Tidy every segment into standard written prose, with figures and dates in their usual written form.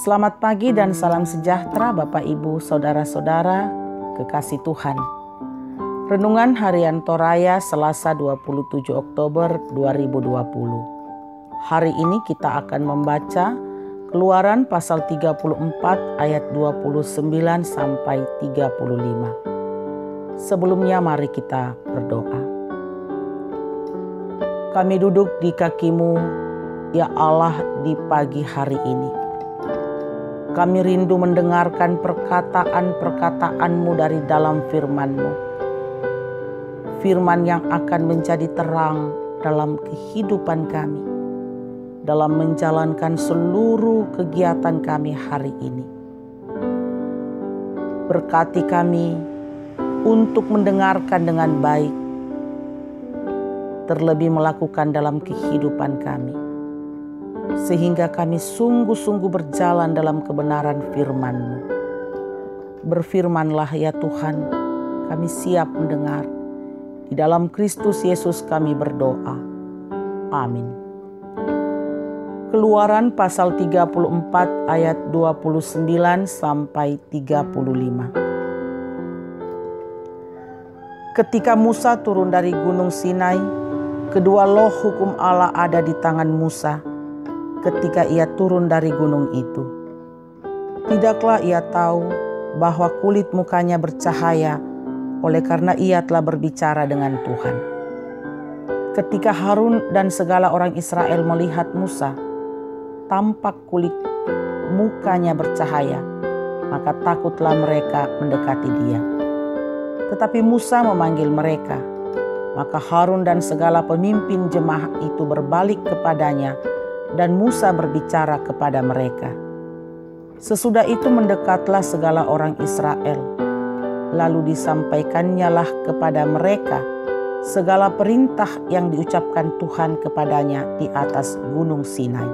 Selamat pagi dan salam sejahtera Bapak Ibu Saudara-saudara kekasih Tuhan. Renungan Harian Toraya Selasa 27 Oktober 2020. Hari ini kita akan membaca Keluaran pasal 34 ayat 29 sampai 35. Sebelumnya mari kita berdoa. Kami duduk di kaki-Mu, ya Allah, di pagi hari ini. Kami rindu mendengarkan perkataan-perkataan-Mu dari dalam firman-Mu. Firman yang akan menjadi terang dalam kehidupan kami, dalam menjalankan seluruh kegiatan kami hari ini. Berkati kami untuk mendengarkan dengan baik, terlebih melakukan dalam kehidupan kami, sehingga kami sungguh-sungguh berjalan dalam kebenaran firman-Mu. Berfirmanlah ya Tuhan, kami siap mendengar. Di dalam Kristus Yesus kami berdoa. Amin. Keluaran pasal 34 ayat 29 sampai 35. Ketika Musa turun dari Gunung Sinai, kedua loh hukum Allah ada di tangan Musa ketika ia turun dari gunung itu. Tidaklah ia tahu bahwa kulit mukanya bercahaya oleh karena ia telah berbicara dengan Tuhan. Ketika Harun dan segala orang Israel melihat Musa, tampak kulit mukanya bercahaya, maka takutlah mereka mendekati dia. Tetapi Musa memanggil mereka, maka Harun dan segala pemimpin jemaah itu berbalik kepadanya, dan Musa berbicara kepada mereka. Sesudah itu mendekatlah segala orang Israel, lalu disampaikannya lah kepada mereka segala perintah yang diucapkan Tuhan kepadanya di atas Gunung Sinai.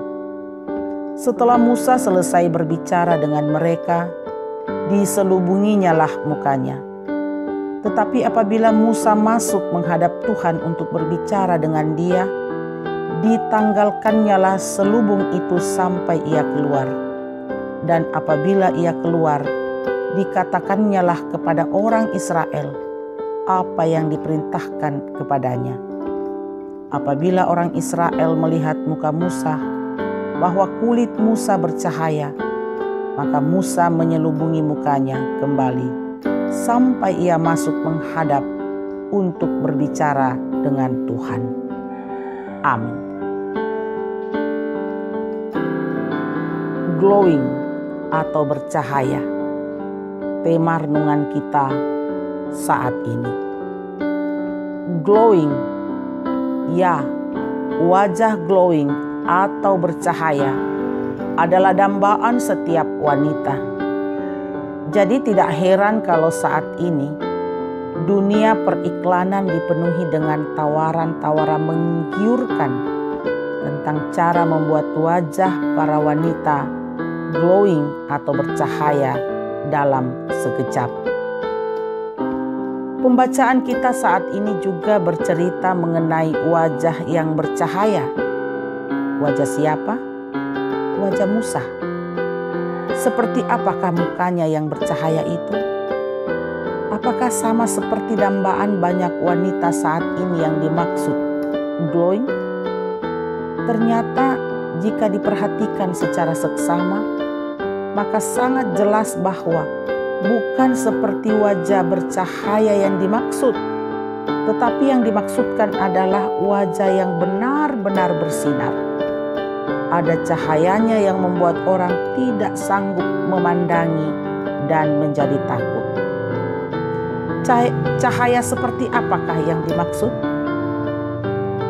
Setelah Musa selesai berbicara dengan mereka, diselubunginya lah mukanya. Tetapi apabila Musa masuk menghadap Tuhan untuk berbicara dengan dia, ditanggalkannya lah selubung itu sampai ia keluar. Dan apabila ia keluar, dikatakannya lah kepada orang Israel apa yang diperintahkan kepadanya. Apabila orang Israel melihat muka Musa, bahwa kulit Musa bercahaya, maka Musa menyelubungi mukanya kembali sampai ia masuk menghadap untuk berbicara dengan Tuhan. Amin. Glowing atau bercahaya, tema renungan kita saat ini. Glowing, ya, wajah glowing atau bercahaya adalah dambaan setiap wanita. Jadi tidak heran kalau saat ini dunia periklanan dipenuhi dengan tawaran-tawaran menggiurkan tentang cara membuat wajah para wanita glowing atau bercahaya dalam sekejap. Pembacaan kita saat ini juga bercerita mengenai wajah yang bercahaya. Wajah siapa? Wajah Musa. Seperti apakah mukanya yang bercahaya itu? Apakah sama seperti dambaan banyak wanita saat ini yang dimaksud glowing? Ternyata jika diperhatikan secara seksama, maka sangat jelas bahwa bukan seperti wajah bercahaya yang dimaksud, tetapi yang dimaksudkan adalah wajah yang benar-benar bersinar. Ada cahayanya yang membuat orang tidak sanggup memandangi dan menjadi takut. Cahaya seperti apakah yang dimaksud?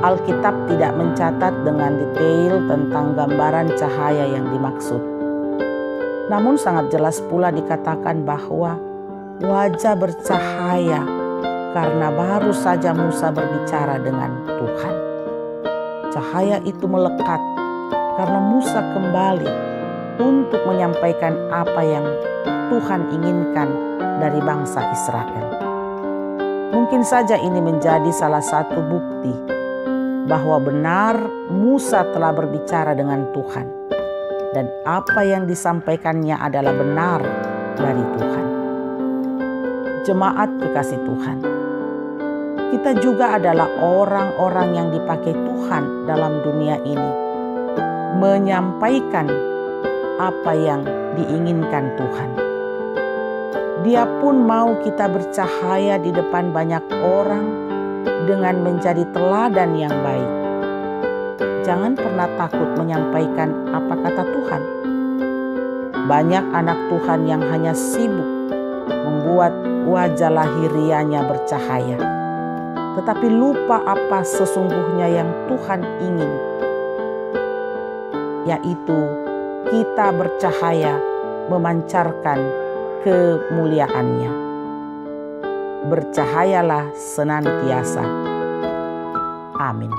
Alkitab tidak mencatat dengan detail tentang gambaran cahaya yang dimaksud. Namun sangat jelas pula dikatakan bahwa wajah bercahaya karena baru saja Musa berbicara dengan Tuhan. Cahaya itu melekat karena Musa kembali untuk menyampaikan apa yang Tuhan inginkan dari bangsa Israel. Mungkin saja ini menjadi salah satu bukti bahwa benar Musa telah berbicara dengan Tuhan. dan apa yang disampaikannya adalah benar dari Tuhan. Jemaat kekasih Tuhan, kita juga adalah orang-orang yang dipakai Tuhan dalam dunia ini, menyampaikan apa yang diinginkan Tuhan. Dia pun mau kita bercahaya di depan banyak orang dengan menjadi teladan yang baik. Jangan pernah takut menyampaikan apa kata Tuhan. Banyak anak Tuhan yang hanya sibuk membuat wajah lahirianya bercahaya, tetapi lupa apa sesungguhnya yang Tuhan ingin, yaitu kita bercahaya memancarkan kemuliaannya. Bercahayalah senantiasa. Amin.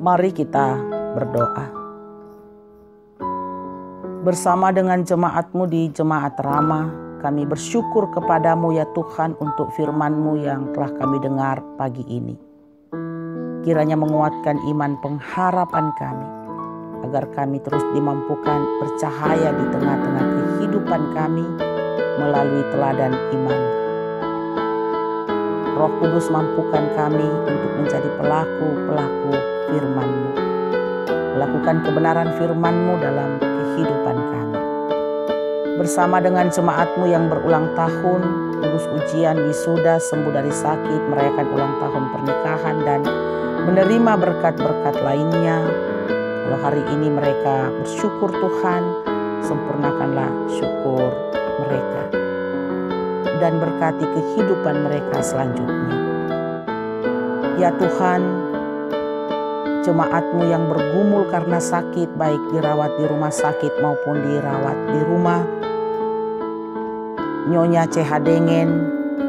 Mari kita berdoa. Bersama dengan jemaat-Mu di Jemaat Rama, kami bersyukur kepadamu ya Tuhan untuk firman-Mu yang telah kami dengar pagi ini. Kiranya menguatkan iman pengharapan kami, agar kami terus dimampukan bercahaya di tengah-tengah kehidupan kami melalui teladan iman. Roh Kudus mampukan kami untuk menjadi pelaku-pelaku firman-Mu, melakukan kebenaran firman-Mu dalam kehidupan kami. Bersama dengan jemaat-Mu yang berulang tahun, lulus ujian, wisuda, sembuh dari sakit, merayakan ulang tahun pernikahan, dan menerima berkat-berkat lainnya. Kalau hari ini mereka bersyukur Tuhan, sempurnakanlah syukur mereka dan berkati kehidupan mereka selanjutnya. Ya Tuhan, jemaat-Mu yang bergumul karena sakit, baik dirawat di rumah sakit maupun dirawat di rumah, Nyonya CH Dengen,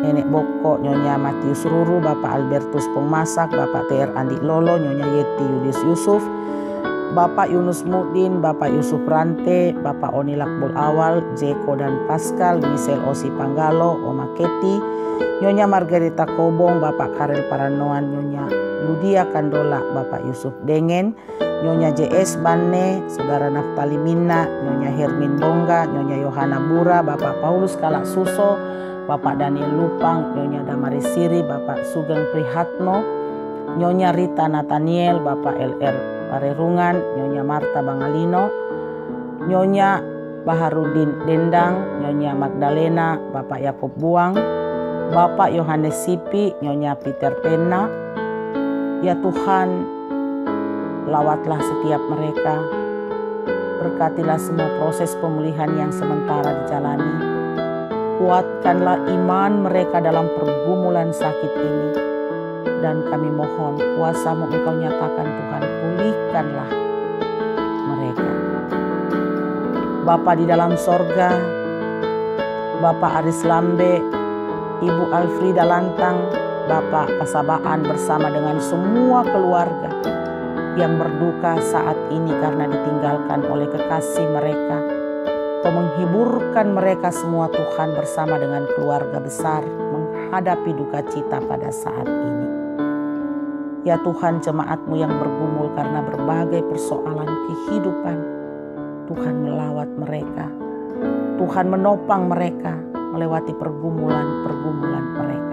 Nenek Boko, Nyonya Matius Ruru, Bapak Albertus Pengmasak, Bapak TR Andi Lolo, Nyonya Yeti Yulis Yusuf, Bapak Yunus Mudin, Bapak Yusuf Rante, Bapak Oni Lakbul Awal, Jeko dan Pascal, Michelle Osi Panggalo, Oma Keti, Nyonya Margarita Kobong, Bapak Karel Paranoan, Nyonya Ludia Kandola, Bapak Yusuf Dengen, Nyonya JS Banne, Saudara Naftali Minna, Nyonya Hermin Bongga, Nyonya Yohana Bura, Bapak Paulus Kalak Suso, Bapak Daniel Lupang, Nyonya Damaris Siri, Bapak Sugeng Prihatno, Nyonya Rita Nathaniel, Bapak LR Parerungan, Nyonya Marta Bangalino, Nyonya Baharudin Dendang, Nyonya Magdalena, Bapak Yakob Buang, Bapak Yohanes Sipi, Nyonya Peter Pena. Ya Tuhan, lawatlah setiap mereka, berkatilah semua proses pemulihan yang sementara dijalani, kuatkanlah iman mereka dalam pergumulan sakit ini, dan kami mohon kuasa-Mu Engkau nyatakan Tuhan, pulihkanlah mereka. Bapa di dalam sorga, Bapak Aris Lambe, Ibu Alfrida Lantang, Bapak Pasabaan bersama dengan semua keluarga yang berduka saat ini karena ditinggalkan oleh kekasih mereka. Kau menghiburkan mereka semua Tuhan bersama dengan keluarga besar menghadapi duka cita pada saat ini. Ya Tuhan, jemaat-Mu yang bergumul karena berbagai persoalan kehidupan, Tuhan melawat mereka, Tuhan menopang mereka melewati pergumulan-pergumulan mereka.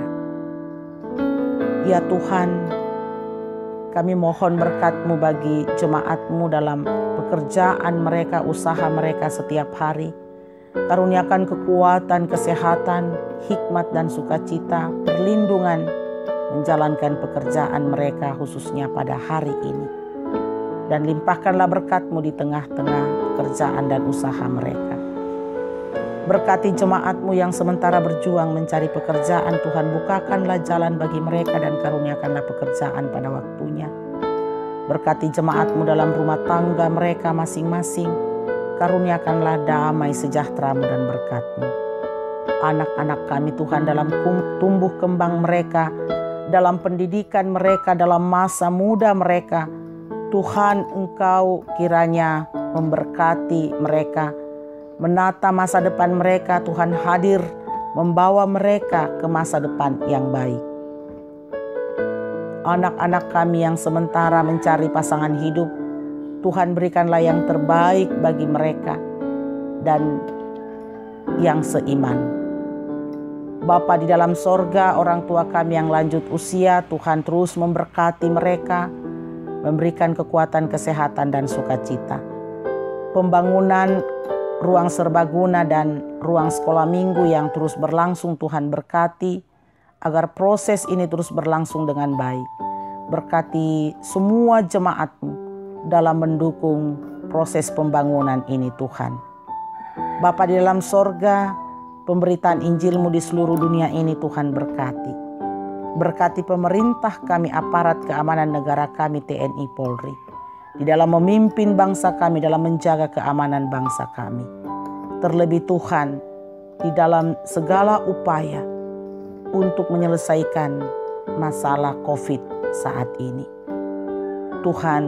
Ya Tuhan, kami mohon berkat-Mu bagi jemaat-Mu dalam pekerjaan mereka, usaha mereka setiap hari. Karuniakan kekuatan, kesehatan, hikmat dan sukacita, perlindungan menjalankan pekerjaan mereka khususnya pada hari ini. Dan limpahkanlah berkat-Mu di tengah-tengah pekerjaan dan usaha mereka. Berkati jemaat-Mu yang sementara berjuang mencari pekerjaan, Tuhan bukakanlah jalan bagi mereka dan karuniakanlah pekerjaan pada waktunya. Berkati jemaat-Mu dalam rumah tangga mereka masing-masing, karuniakanlah damai sejahtera-Mu dan berkat-Mu. Anak-anak kami Tuhan dalam tumbuh kembang mereka, dalam pendidikan mereka, dalam masa muda mereka, Tuhan Engkau kiranya memberkati mereka, menata masa depan mereka. Tuhan hadir membawa mereka ke masa depan yang baik. anak-anak kami yang sementara mencari pasangan hidup, Tuhan berikanlah yang terbaik bagi mereka dan yang seiman. Bapa di dalam sorga, orang tua kami yang lanjut usia, Tuhan terus memberkati mereka, memberikan kekuatan, kesehatan, dan sukacita. Pembangunan ruang serbaguna dan ruang sekolah minggu yang terus berlangsung, Tuhan berkati, agar proses ini terus berlangsung dengan baik. Berkati semua jemaat-Mu dalam mendukung proses pembangunan ini, Tuhan. Bapa di dalam sorga, pemberitaan Injil-Mu di seluruh dunia ini Tuhan berkati. Berkati pemerintah kami, aparat keamanan negara kami, TNI Polri, di dalam memimpin bangsa kami, dalam menjaga keamanan bangsa kami. Terlebih Tuhan, di dalam segala upaya untuk menyelesaikan masalah COVID saat ini. Tuhan,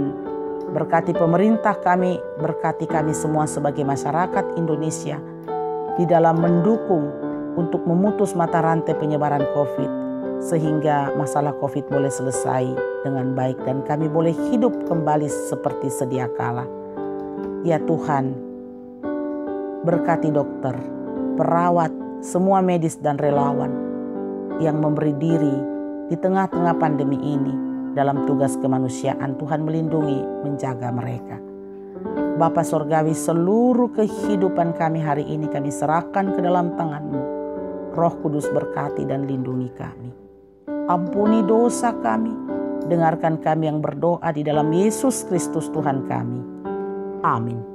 berkati pemerintah kami, berkati kami semua sebagai masyarakat Indonesia di dalam mendukung untuk memutus mata rantai penyebaran COVID, sehingga masalah COVID boleh selesai dengan baik dan kami boleh hidup kembali seperti sedia kala. Ya Tuhan, berkati dokter, perawat, semua medis dan relawan yang memberi diri di tengah-tengah pandemi ini dalam tugas kemanusiaan. Tuhan melindungi, menjaga mereka. Bapa Sorgawi, seluruh kehidupan kami hari ini kami serahkan ke dalam tangan-Mu. Roh Kudus berkati dan lindungi kami. Ampuni dosa kami, dengarkan kami yang berdoa di dalam Yesus Kristus Tuhan kami. Amin.